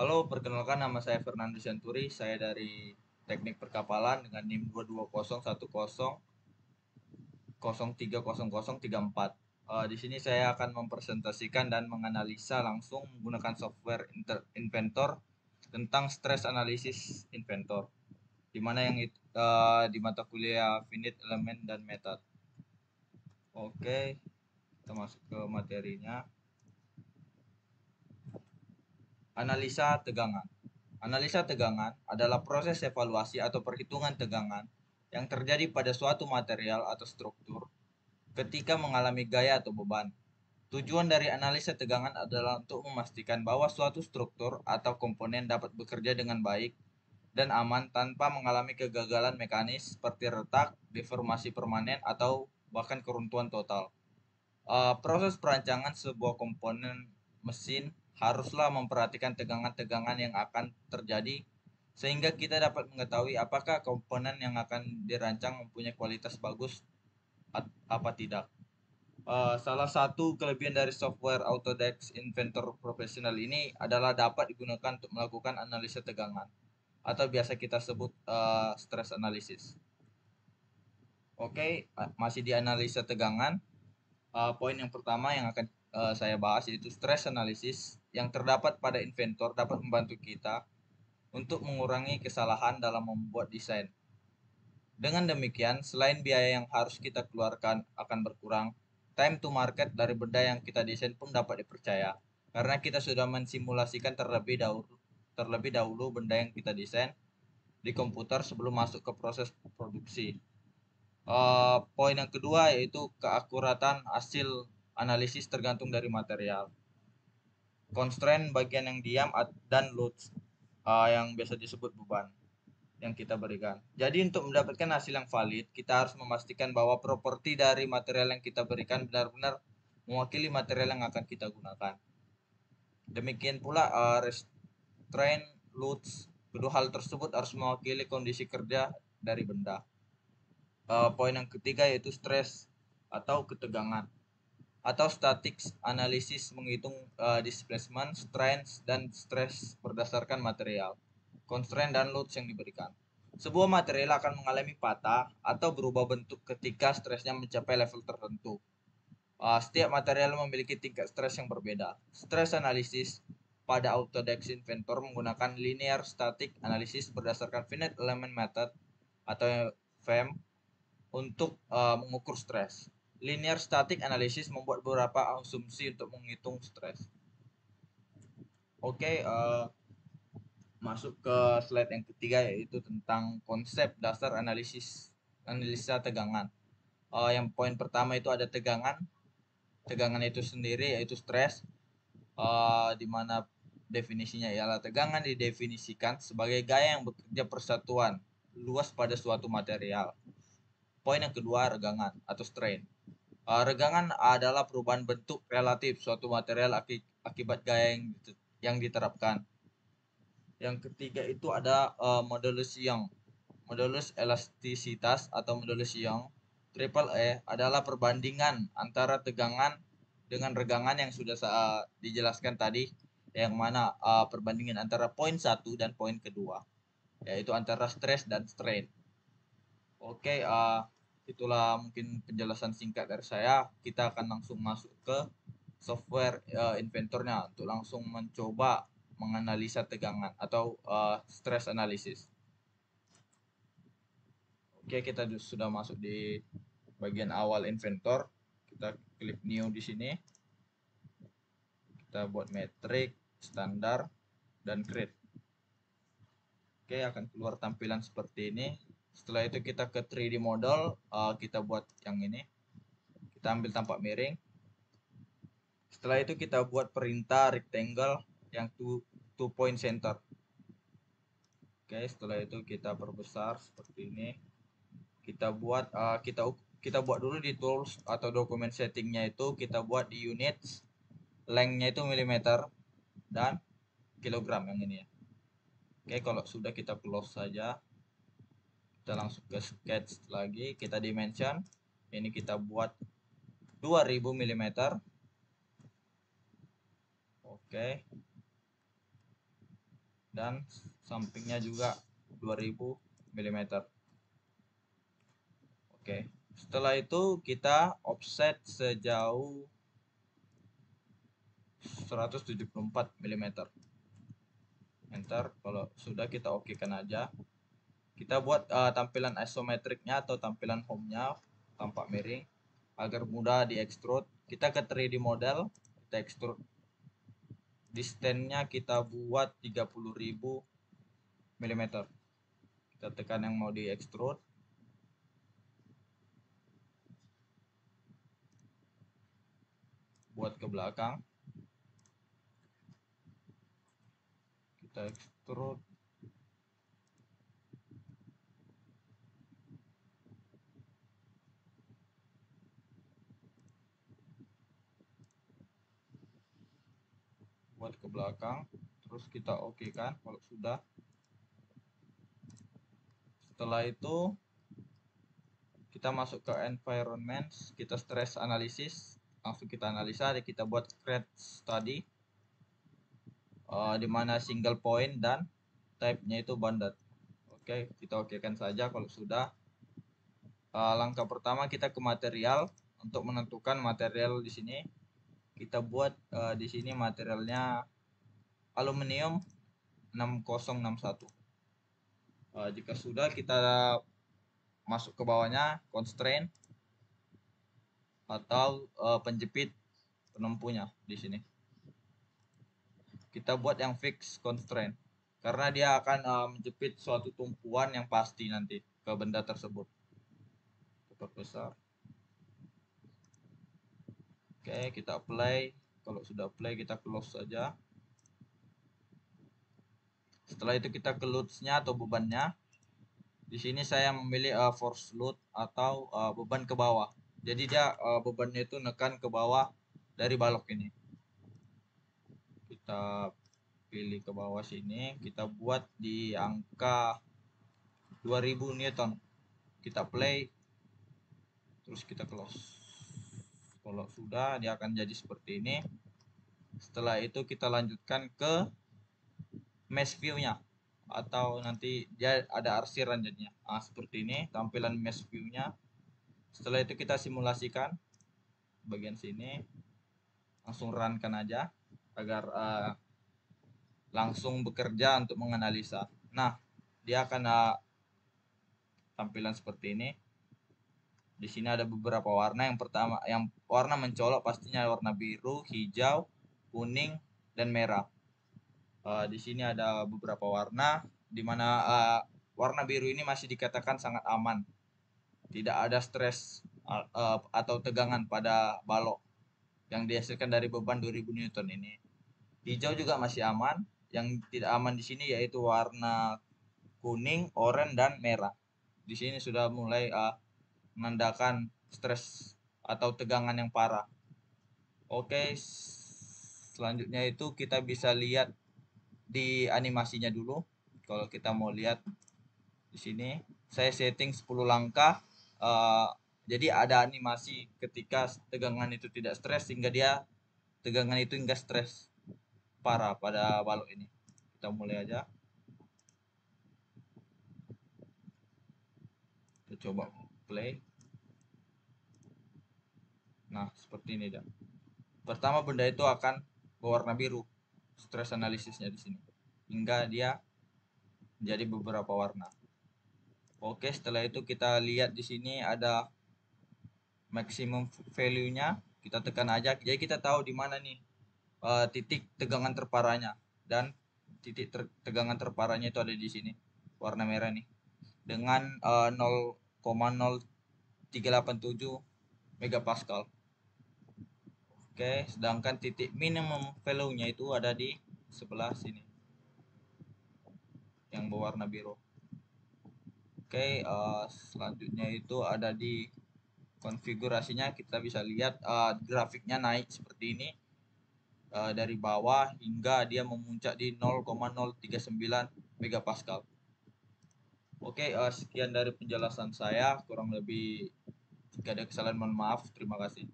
Halo, perkenalkan nama saya Fernando Santuri. Saya dari Teknik Perkapalan dengan NIM 22010103034. Di sini saya akan mempresentasikan dan menganalisa langsung menggunakan software Inventor tentang stress analysis Inventor, di mana di mata kuliah finite element dan method. Oke, kita masuk ke materinya. Analisa tegangan. Analisa tegangan adalah proses evaluasi atau perhitungan tegangan yang terjadi pada suatu material atau struktur ketika mengalami gaya atau beban. Tujuan dari analisa tegangan adalah untuk memastikan bahwa suatu struktur atau komponen dapat bekerja dengan baik dan aman tanpa mengalami kegagalan mekanis seperti retak, deformasi permanen, atau bahkan keruntuhan total. Proses perancangan sebuah komponen mesin haruslah memperhatikan tegangan-tegangan yang akan terjadi sehingga kita dapat mengetahui apakah komponen yang akan dirancang mempunyai kualitas bagus apa tidak. Salah satu kelebihan dari software Autodesk Inventor Professional ini adalah dapat digunakan untuk melakukan analisa tegangan atau biasa kita sebut stress analysis. Oke, masih di analisa tegangan. Poin yang pertama yang akan saya bahas yaitu stress analysis yang terdapat pada Inventor dapat membantu kita untuk mengurangi kesalahan dalam membuat desain. Dengan demikian, selain biaya yang harus kita keluarkan akan berkurang, time to market dari benda yang kita desain pun dapat dipercaya karena kita sudah mensimulasikan terlebih dahulu benda yang kita desain di komputer sebelum masuk ke proses produksi. Poin yang kedua yaitu keakuratan hasil analisis tergantung dari material. Constraint bagian yang diam dan loads yang biasa disebut beban yang kita berikan. Jadi untuk mendapatkan hasil yang valid, kita harus memastikan bahwa properti dari material yang kita berikan benar-benar mewakili material yang akan kita gunakan. Demikian pula restraint, loads, kedua hal tersebut harus mewakili kondisi kerja dari benda. Poin yang ketiga yaitu stress atau ketegangan atau static analysis menghitung displacement, strength, dan stress berdasarkan material, constraint, dan loads yang diberikan. Sebuah material akan mengalami patah atau berubah bentuk ketika stresnya mencapai level tertentu. Setiap material memiliki tingkat stres yang berbeda. Stress analysis pada Autodesk Inventor menggunakan linear static analysis berdasarkan finite element method atau FEM untuk mengukur stres. Linear static analysis membuat beberapa asumsi untuk menghitung stres. Oke, masuk ke slide yang ketiga yaitu tentang konsep dasar analisa tegangan. Yang poin pertama itu ada tegangan. Tegangan itu sendiri yaitu stres, di mana definisinya ialah tegangan didefinisikan sebagai gaya yang bekerja persatuan luas pada suatu material. Poin yang kedua, regangan atau strain. Regangan adalah perubahan bentuk relatif suatu material akibat gaya yang diterapkan. Yang ketiga itu ada modulus Young. Modulus elastisitas atau modulus Young triple E adalah perbandingan antara tegangan dengan regangan yang sudah dijelaskan tadi, yang mana perbandingan antara poin 1 dan poin kedua, yaitu antara stress dan strain. Oke, itulah mungkin penjelasan singkat dari saya. Kita akan langsung masuk ke software inventornya untuk langsung mencoba menganalisa tegangan atau stress analysis. Oke, kita sudah masuk di bagian awal inventor. Kita klik new di sini. Kita buat metrik, standar, dan create. Oke, akan keluar tampilan seperti ini. Setelah itu kita ke 3D model, kita buat yang ini. Kita ambil tampak miring. Setelah itu kita buat perintah rectangle yang two point center. Oke, setelah itu kita perbesar seperti ini. Kita buat kita buat dulu di tools atau dokumen settingnya itu kita buat di units, lengthnya itu milimeter dan kilogram yang ini ya. Oke, kalau sudah kita close saja. Kita langsung ke sketch lagi, kita dimension. Ini kita buat 2000 mm. Oke. dan sampingnya juga 2000 mm. Oke, setelah itu kita offset sejauh 174 mm. Enter. Kalau sudah, kita okekan aja. Kita buat tampilan isometriknya atau tampilan home-nya tampak miring agar mudah diekstrud. Kita ke 3D model, kita ekstrud. Distance-nya kita buat 30.000 mm. Kita tekan yang mau diekstrud. Buat ke belakang. Kita ekstrud. Buat ke belakang. Terus kita oke kan kalau sudah. Setelah itu kita masuk ke environment, kita stress analysis, langsung kita analisa, kita buat create study, di mana single point dan type-nya itu bounded. Oke, kita okekan saja kalau sudah. Langkah pertama kita ke material untuk menentukan material di sini. Kita buat di sini materialnya aluminium 6061. Jika sudah, kita masuk ke bawahnya constraint atau penjepit penempuhnya di sini. Kita buat yang fix constraint karena dia akan menjepit suatu tumpuan yang pasti nanti ke benda tersebut. Kita besar. Oke, kita apply. Kalau sudah apply, kita close saja. Setelah itu kita ke loads-nya atau bebannya. Di sini saya memilih force load atau beban ke bawah. Jadi dia bebannya itu nekan ke bawah dari balok ini. Kita pilih ke bawah sini, kita buat di angka 2000 Newton. Kita play, terus kita close. Kalau sudah, dia akan jadi seperti ini. Setelah itu kita lanjutkan ke mesh view-nya, atau nanti dia ada arsiran jadinya. Seperti ini tampilan mesh view-nya. Setelah itu kita simulasikan bagian sini, langsung run kan aja agar langsung bekerja untuk menganalisa. Nah, dia akan tampilan seperti ini. Di sini ada beberapa warna. Yang pertama, yang warna mencolok pastinya warna biru, hijau, kuning, dan merah. Di sini ada beberapa warna, di mana warna biru ini masih dikatakan sangat aman. Tidak ada stres atau tegangan pada balok yang dihasilkan dari beban 2000 Newton ini. Hijau juga masih aman. Yang tidak aman di sini yaitu warna kuning, oranye, dan merah. Di sini sudah mulai menandakan stres atau tegangan yang parah. Oke, selanjutnya itu kita bisa lihat di animasinya dulu. Kalau kita mau lihat di sini, saya setting 10 langkah. Jadi ada animasi ketika tegangan itu tidak stres sehingga dia tegangan itu enggak stres parah pada balok ini. Kita mulai aja. Kita coba play. Nah, seperti ini dah. Pertama benda itu akan berwarna biru. Stress analisisnya di sini. Hingga dia menjadi beberapa warna. Oke, setelah itu kita lihat di sini ada maximum value-nya. Kita tekan aja. Jadi kita tahu di mana nih titik tegangan terparahnya, dan titik tegangan terparahnya itu ada di sini. Warna merah nih. Dengan 0,0387 megapascal. Oke, sedangkan titik minimum value-nya itu ada di sebelah sini yang berwarna biru. Oke, selanjutnya itu ada di konfigurasinya. Kita bisa lihat grafiknya naik seperti ini dari bawah hingga dia memuncak di 0,039 megapascal. Oke, sekian dari penjelasan saya. Kurang lebih jika ada kesalahan mohon maaf. Terima kasih.